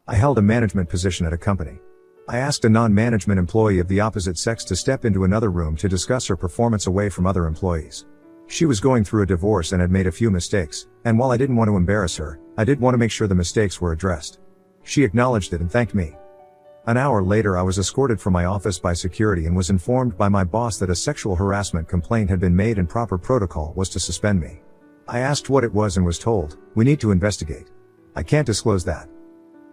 I held a management position at a company. I asked a non-management employee of the opposite sex to step into another room to discuss her performance away from other employees. She was going through a divorce and had made a few mistakes, and while I didn't want to embarrass her, I did want to make sure the mistakes were addressed. She acknowledged it and thanked me. An hour later I was escorted from my office by security and was informed by my boss that a sexual harassment complaint had been made and proper protocol was to suspend me. I asked what it was and was told, "We need to investigate. I can't disclose that."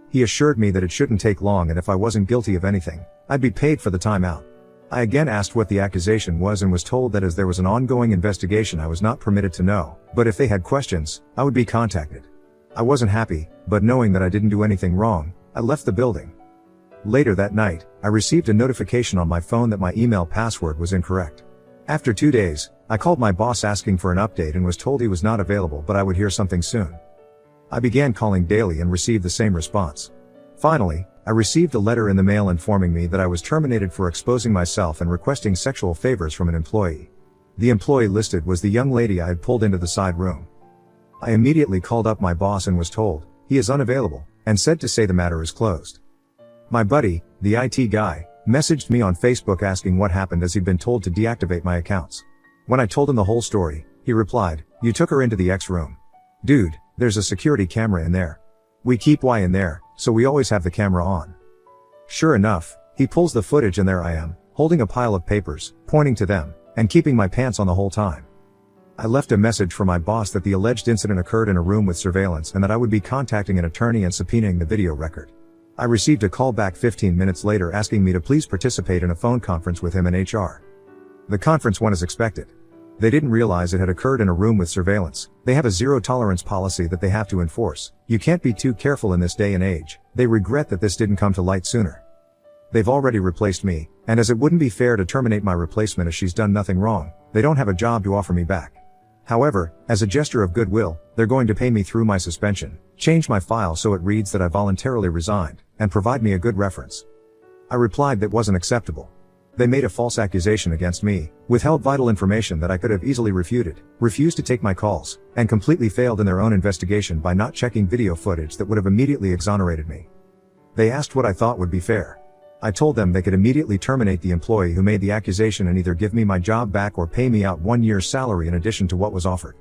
He assured me that it shouldn't take long and if I wasn't guilty of anything, I'd be paid for the time out. I again asked what the accusation was and was told that as there was an ongoing investigation I was not permitted to know, but if they had questions, I would be contacted. I wasn't happy, but knowing that I didn't do anything wrong, I left the building. Later that night, I received a notification on my phone that my email password was incorrect. After 2 days, I called my boss asking for an update and was told he was not available but I would hear something soon. I began calling daily and received the same response. Finally, I received a letter in the mail informing me that I was terminated for exposing myself and requesting sexual favors from an employee. The employee listed was the young lady I had pulled into the side room. I immediately called up my boss and was told, he is unavailable, and said to say the matter is closed. My buddy, the IT guy, messaged me on Facebook asking what happened as he'd been told to deactivate my accounts. When I told him the whole story, he replied, "You took her into the X room. Dude, there's a security camera in there. We keep Y in there, so we always have the camera on." Sure enough, he pulls the footage and there I am, holding a pile of papers, pointing to them, and keeping my pants on the whole time. I left a message for my boss that the alleged incident occurred in a room with surveillance and that I would be contacting an attorney and subpoenaing the video record. I received a call back 15 minutes later asking me to please participate in a phone conference with him and HR. The conference went as expected. They didn't realize it had occurred in a room with surveillance. They have a zero tolerance policy that they have to enforce. You can't be too careful in this day and age. They regret that this didn't come to light sooner. They've already replaced me, and as it wouldn't be fair to terminate my replacement as she's done nothing wrong, they don't have a job to offer me back. However, as a gesture of goodwill, they're going to pay me through my suspension, change my file so it reads that I voluntarily resigned, and provide me a good reference. I replied that wasn't acceptable. They made a false accusation against me, withheld vital information that I could have easily refuted, refused to take my calls, and completely failed in their own investigation by not checking video footage that would have immediately exonerated me. They asked what I thought would be fair. I told them they could immediately terminate the employee who made the accusation and either give me my job back or pay me out 1 year's salary in addition to what was offered.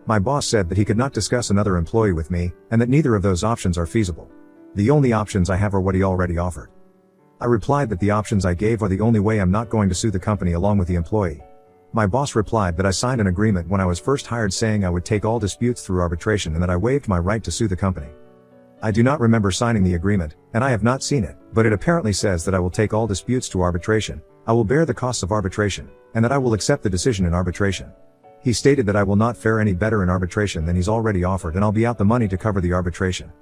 My boss said that he could not discuss another employee with me, and that neither of those options are feasible. The only options I have are what he already offered. I replied that the options I gave are the only way I'm not going to sue the company along with the employee. My boss replied that I signed an agreement when I was first hired saying I would take all disputes through arbitration and that I waived my right to sue the company. I do not remember signing the agreement, and I have not seen it, but it apparently says that I will take all disputes to arbitration, I will bear the costs of arbitration, and that I will accept the decision in arbitration. He stated that I will not fare any better in arbitration than he's already offered and I'll be out the money to cover the arbitration.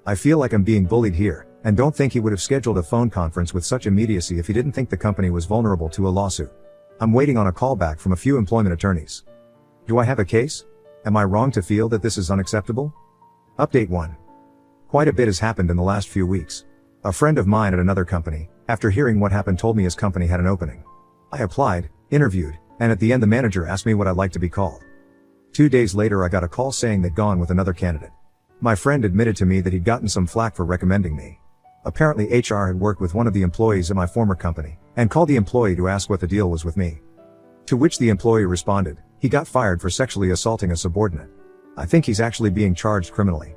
I feel like I'm being bullied here, and don't think he would have scheduled a phone conference with such immediacy if he didn't think the company was vulnerable to a lawsuit. I'm waiting on a call back from a few employment attorneys. Do I have a case? Am I wrong to feel that this is unacceptable? Update 1. Quite a bit has happened in the last few weeks. A friend of mine at another company, after hearing what happened, told me his company had an opening. I applied, interviewed, and at the end the manager asked me what I'd like to be called. 2 days later I got a call saying they'd gone with another candidate. My friend admitted to me that he'd gotten some flack for recommending me. Apparently HR had worked with one of the employees at my former company, and called the employee to ask what the deal was with me. To which the employee responded, he got fired for sexually assaulting a subordinate. I think he's actually being charged criminally.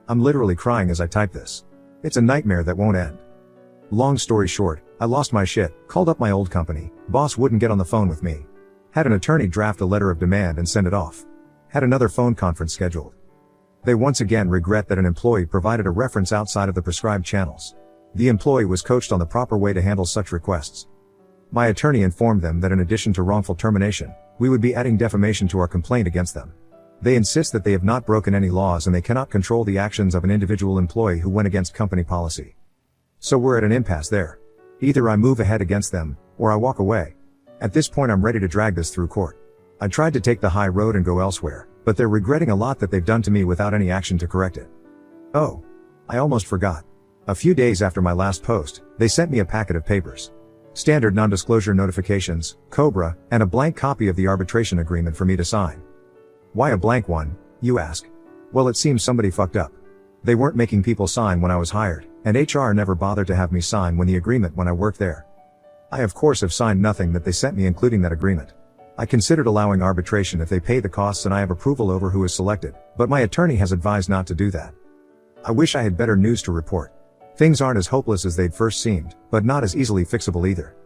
I'm literally crying as I type this. It's a nightmare that won't end. Long story short, I lost my shit, called up my old company, boss wouldn't get on the phone with me. Had an attorney draft a letter of demand and send it off. Had another phone conference scheduled. They once again regret that an employee provided a reference outside of the prescribed channels. The employee was coached on the proper way to handle such requests. My attorney informed them that in addition to wrongful termination, we would be adding defamation to our complaint against them. They insist that they have not broken any laws and they cannot control the actions of an individual employee who went against company policy. So we're at an impasse there. Either I move ahead against them, or I walk away. At this point I'm ready to drag this through court. I tried to take the high road and go elsewhere, but they're regretting a lot that they've done to me without any action to correct it. Oh, I almost forgot. A few days after my last post, they sent me a packet of papers. Standard non-disclosure notifications, COBRA, and a blank copy of the arbitration agreement for me to sign. Why a blank one, you ask? Well, it seems somebody fucked up. They weren't making people sign when I was hired, and HR never bothered to have me sign when I worked there. I of course have signed nothing that they sent me, including that agreement. I considered allowing arbitration if they pay the costs and I have approval over who is selected, but my attorney has advised not to do that. I wish I had better news to report. Things aren't as hopeless as they'd first seemed, but not as easily fixable either.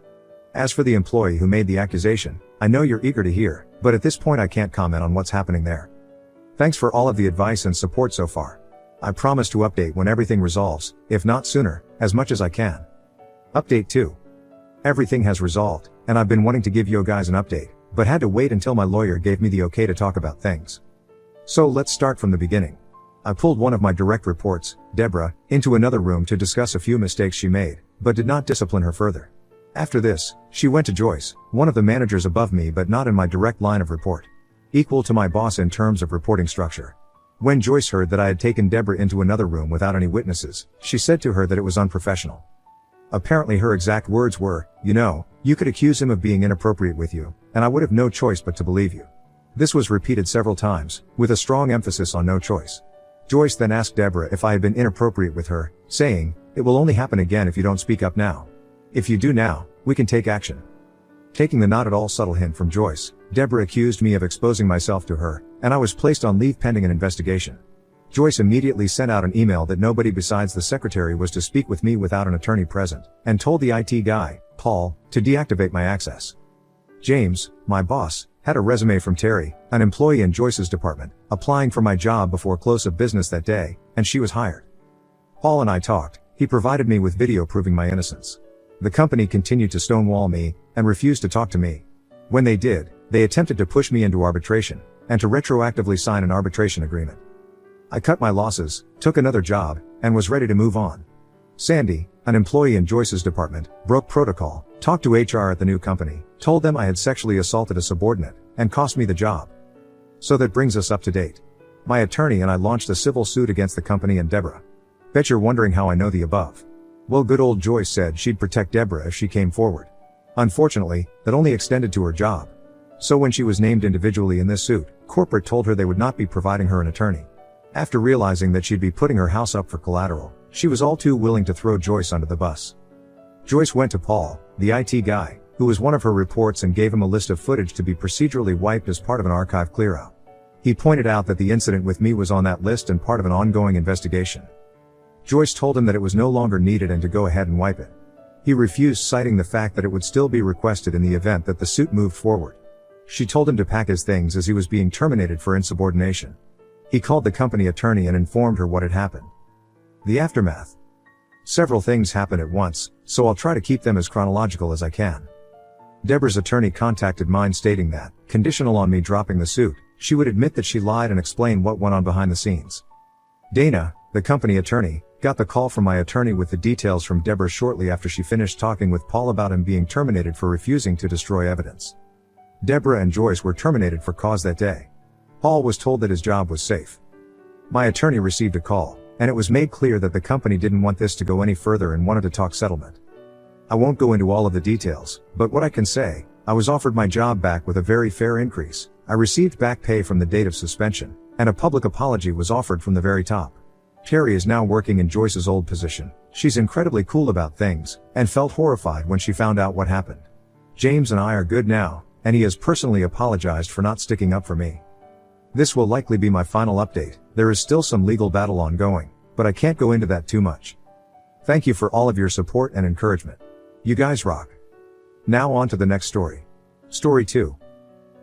As for the employee who made the accusation, I know you're eager to hear, but at this point I can't comment on what's happening there. Thanks for all of the advice and support so far. I promise to update when everything resolves, if not sooner, as much as I can. Update 2. Everything has resolved, and I've been wanting to give you guys an update, but had to wait until my lawyer gave me the okay to talk about things. So let's start from the beginning. I pulled one of my direct reports, Deborah, into another room to discuss a few mistakes she made, but did not discipline her further. After this, she went to Joyce, one of the managers above me but not in my direct line of report. Equal to my boss in terms of reporting structure. When Joyce heard that I had taken Deborah into another room without any witnesses, she said to her that it was unprofessional. Apparently her exact words were, you could accuse him of being inappropriate with you, and I would have no choice but to believe you. This was repeated several times, with a strong emphasis on no choice. Joyce then asked Deborah if I had been inappropriate with her, saying, "It will only happen again if you don't speak up now. If you do now, we can take action." Taking the not at all subtle hint from Joyce, Deborah accused me of exposing myself to her, and I was placed on leave pending an investigation. Joyce immediately sent out an email that nobody besides the secretary was to speak with me without an attorney present, and told the IT guy, Paul, to deactivate my access. James, my boss, had a resume from Terry, an employee in Joyce's department, applying for my job before close of business that day, and she was hired. Paul and I talked. He provided me with video proving my innocence. The company continued to stonewall me, and refused to talk to me. When they did, they attempted to push me into arbitration, and to retroactively sign an arbitration agreement. I cut my losses, took another job, and was ready to move on. Sandy, an employee in Joyce's department, broke protocol, talked to HR at the new company, told them I had sexually assaulted a subordinate, and cost me the job. So that brings us up to date. My attorney and I launched a civil suit against the company and Deborah. Bet you're wondering how I know the above. Well, good old Joyce said she'd protect Deborah if she came forward. Unfortunately, that only extended to her job. So when she was named individually in this suit, corporate told her they would not be providing her an attorney. After realizing that she'd be putting her house up for collateral, she was all too willing to throw Joyce under the bus. Joyce went to Paul, the IT guy, who was one of her reports, and gave him a list of footage to be procedurally wiped as part of an archive clearout. He pointed out that the incident with me was on that list and part of an ongoing investigation. Joyce told him that it was no longer needed and to go ahead and wipe it. He refused, citing the fact that it would still be requested in the event that the suit moved forward. She told him to pack his things as he was being terminated for insubordination. He called the company attorney and informed her what had happened. The aftermath. Several things happened at once, so I'll try to keep them as chronological as I can. Deborah's attorney contacted mine stating that, conditional on me dropping the suit, she would admit that she lied and explain what went on behind the scenes. Dana, the company attorney, got the call from my attorney with the details from Deborah shortly after she finished talking with Paul about him being terminated for refusing to destroy evidence. Deborah and Joyce were terminated for cause that day. Paul was told that his job was safe. My attorney received a call, and it was made clear that the company didn't want this to go any further and wanted to talk settlement. I won't go into all of the details, but what I can say, I was offered my job back with a very fair increase. I received back pay from the date of suspension, and a public apology was offered from the very top. Terry is now working in Joyce's old position. She's incredibly cool about things, and felt horrified when she found out what happened. James and I are good now, and he has personally apologized for not sticking up for me. This will likely be my final update. There is still some legal battle ongoing, but I can't go into that too much. Thank you for all of your support and encouragement. You guys rock. Now on to the next story. Story 2.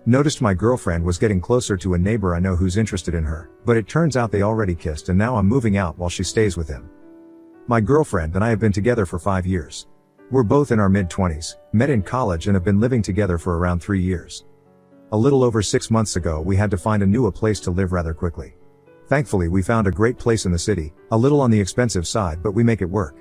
Noticed my girlfriend was getting closer to a neighbor I know who's interested in her, but it turns out they already kissed and now I'm moving out while she stays with him. My girlfriend and I have been together for 5 years. We're both in our mid-20s, met in college and have been living together for around 3 years. A little over 6 months ago we had to find a new place to live rather quickly. Thankfully we found a great place in the city, a little on the expensive side but we make it work.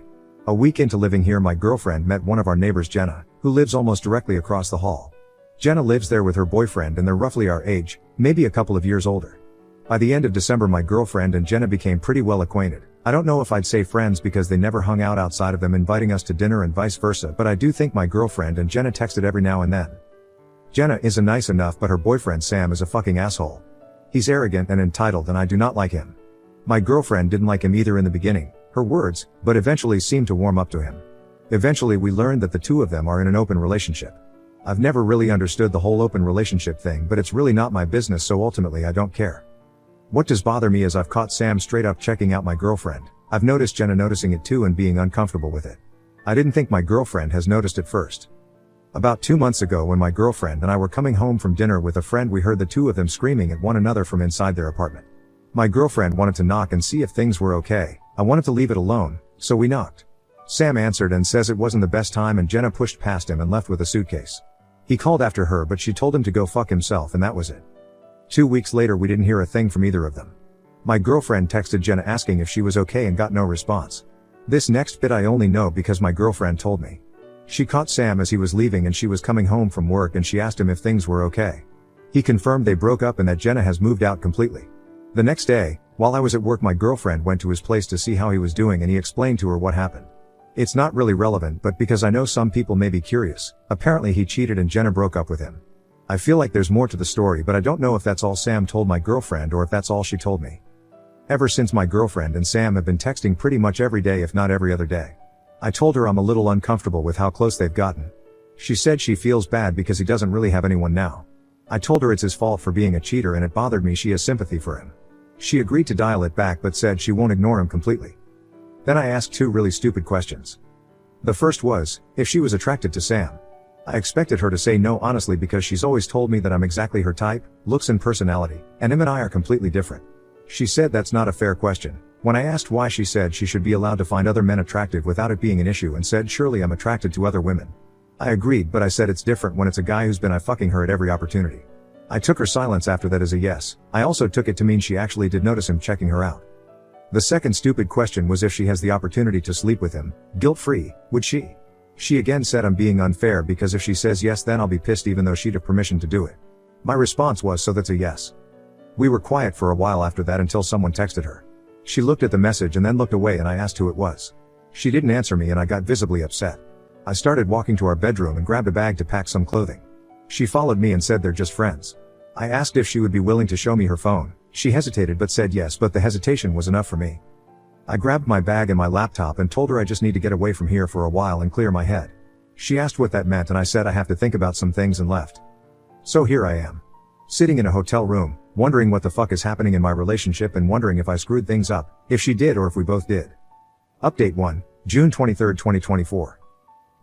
A week into living here my girlfriend met one of our neighbors, Jenna, who lives almost directly across the hall. Jenna lives there with her boyfriend and they're roughly our age, maybe a couple of years older. By the end of December my girlfriend and Jenna became pretty well acquainted. I don't know if I'd say friends because they never hung out outside of them inviting us to dinner and vice versa, but I do think my girlfriend and Jenna texted every now and then. Jenna isn't nice enough but her boyfriend Sam is a fucking asshole. He's arrogant and entitled and I do not like him. My girlfriend didn't like him either in the beginning, her words, but eventually seemed to warm up to him. Eventually we learned that the two of them are in an open relationship. I've never really understood the whole open relationship thing, but it's really not my business, so ultimately I don't care. What does bother me is I've caught Sam straight up checking out my girlfriend. I've noticed Jenna noticing it too and being uncomfortable with it. I didn't think my girlfriend has noticed it first. About 2 months ago, when my girlfriend and I were coming home from dinner with a friend, we heard the two of them screaming at one another from inside their apartment. My girlfriend wanted to knock and see if things were okay. I wanted to leave it alone, so we knocked. Sam answered and says it wasn't the best time, and Jenna pushed past him and left with a suitcase. He called after her, but she told him to go fuck himself, and that was it. 2 weeks later we didn't hear a thing from either of them. My girlfriend texted Jenna asking if she was okay and got no response. This next bit I only know because my girlfriend told me. She caught Sam as he was leaving and she was coming home from work, and she asked him if things were okay. He confirmed they broke up and that Jenna has moved out completely. The next day, while I was at work, my girlfriend went to his place to see how he was doing, and he explained to her what happened. It's not really relevant, but because I know some people may be curious, apparently he cheated and Jenna broke up with him. I feel like there's more to the story, but I don't know if that's all Sam told my girlfriend or if that's all she told me. Ever since, my girlfriend and Sam have been texting pretty much every day, if not every other day. I told her I'm a little uncomfortable with how close they've gotten. She said she feels bad because he doesn't really have anyone now. I told her it's his fault for being a cheater and it bothered me she has sympathy for him. She agreed to dial it back but said she won't ignore him completely. Then I asked 2 really stupid questions. The first was, if she was attracted to Sam. I expected her to say no, honestly, because she's always told me that I'm exactly her type, looks and personality, and him and I are completely different. She said that's not a fair question. When I asked why, she said she should be allowed to find other men attractive without it being an issue, and said surely I'm attracted to other women. I agreed, but I said it's different when it's a guy who's been fucking her at every opportunity. I took her silence after that as a yes. I also took it to mean she actually did notice him checking her out. The second stupid question was if she has the opportunity to sleep with him, guilt-free, would she? She again said I'm being unfair because if she says yes then I'll be pissed even though she'd have permission to do it. My response was, so that's a yes. We were quiet for a while after that until someone texted her. She looked at the message and then looked away, and I asked who it was. She didn't answer me and I got visibly upset. I started walking to our bedroom and grabbed a bag to pack some clothing. She followed me and said they're just friends. I asked if she would be willing to show me her phone. She hesitated but said yes, but the hesitation was enough for me. I grabbed my bag and my laptop and told her I just need to get away from here for a while and clear my head. She asked what that meant and I said I have to think about some things and left. So here I am. Sitting in a hotel room, wondering what the fuck is happening in my relationship and wondering if I screwed things up, if she did or if we both did. Update 1, June 23, 2024.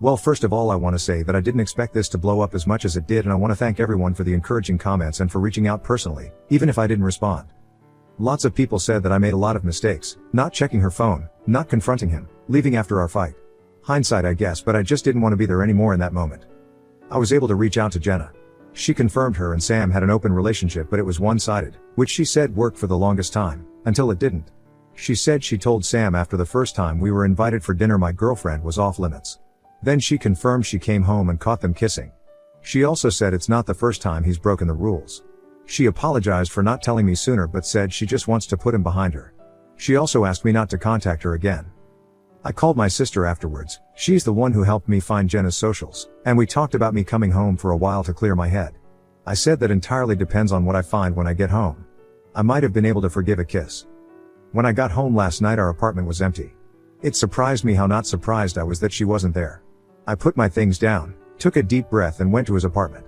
Well, first of all I want to say that I didn't expect this to blow up as much as it did, and I want to thank everyone for the encouraging comments and for reaching out personally, even if I didn't respond. Lots of people said that I made a lot of mistakes, not checking her phone, not confronting him, leaving after our fight. Hindsight I guess, but I just didn't want to be there anymore in that moment. I was able to reach out to Jenna. She confirmed her and Sam had an open relationship, but it was one-sided, which she said worked for the longest time, until it didn't. She said she told Sam after the first time we were invited for dinner my girlfriend was off limits. Then she confirmed she came home and caught them kissing. She also said it's not the first time he's broken the rules. She apologized for not telling me sooner but said she just wants to put him behind her. She also asked me not to contact her again. I called my sister afterwards. She's the one who helped me find Jenna's socials, and we talked about me coming home for a while to clear my head. I said that entirely depends on what I find when I get home. I might have been able to forgive a kiss. When I got home last night our apartment was empty. It surprised me how not surprised I was that she wasn't there. I put my things down, took a deep breath and went to his apartment.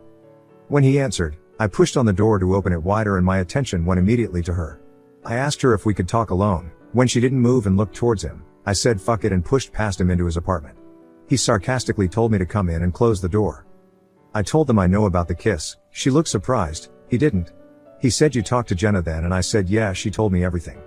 When he answered, I pushed on the door to open it wider and my attention went immediately to her. I asked her if we could talk alone. When she didn't move and looked towards him, I said fuck it and pushed past him into his apartment. He sarcastically told me to come in and close the door. I told them I know about the kiss. She looked surprised. He didn't. He said you talked to Jenna then, and I said yeah, she told me everything.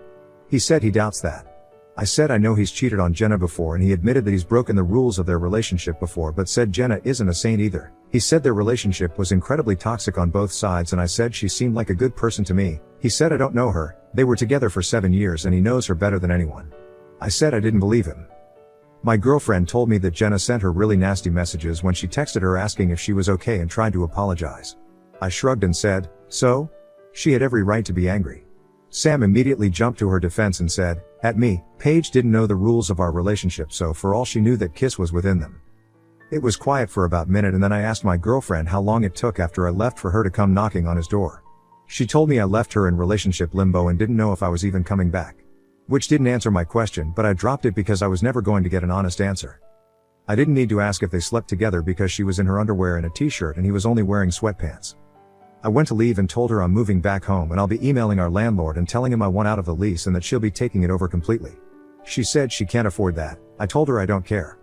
He said he doubts that. I said I know he's cheated on Jenna before, and he admitted that he's broken the rules of their relationship before, but said Jenna isn't a saint either. He said their relationship was incredibly toxic on both sides, and I said she seemed like a good person to me. He said I don't know her. They were together for 7 years and he knows her better than anyone. I said I didn't believe him. My girlfriend told me that Jenna sent her really nasty messages when she texted her asking if she was okay and tried to apologize. I shrugged and said, so? She had every right to be angry. Sam immediately jumped to her defense and said, at me, Paige didn't know the rules of our relationship, so for all she knew that kiss was within them. It was quiet for about a minute and then I asked my girlfriend how long it took after I left for her to come knocking on his door. She told me I left her in relationship limbo and didn't know if I was even coming back. Which didn't answer my question, but I dropped it because I was never going to get an honest answer. I didn't need to ask if they slept together because she was in her underwear and a t-shirt and he was only wearing sweatpants. I went to leave and told her I'm moving back home and I'll be emailing our landlord and telling him I want out of the lease and that she'll be taking it over completely. She said she can't afford that. I told her I don't care.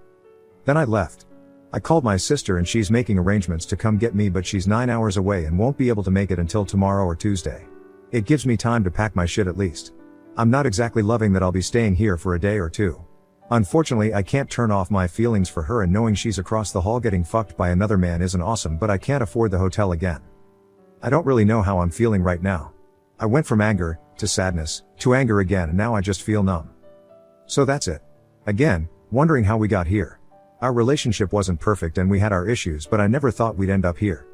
Then I left. I called my sister and she's making arrangements to come get me, but she's 9 hours away and won't be able to make it until tomorrow or Tuesday. It gives me time to pack my shit at least. I'm not exactly loving that I'll be staying here for a day or two. Unfortunately, I can't turn off my feelings for her, and knowing she's across the hall getting fucked by another man isn't awesome, but I can't afford the hotel again. I don't really know how I'm feeling right now. I went from anger, to sadness, to anger again, and now I just feel numb. So that's it. Again, wondering how we got here. Our relationship wasn't perfect and we had our issues, but I never thought we'd end up here.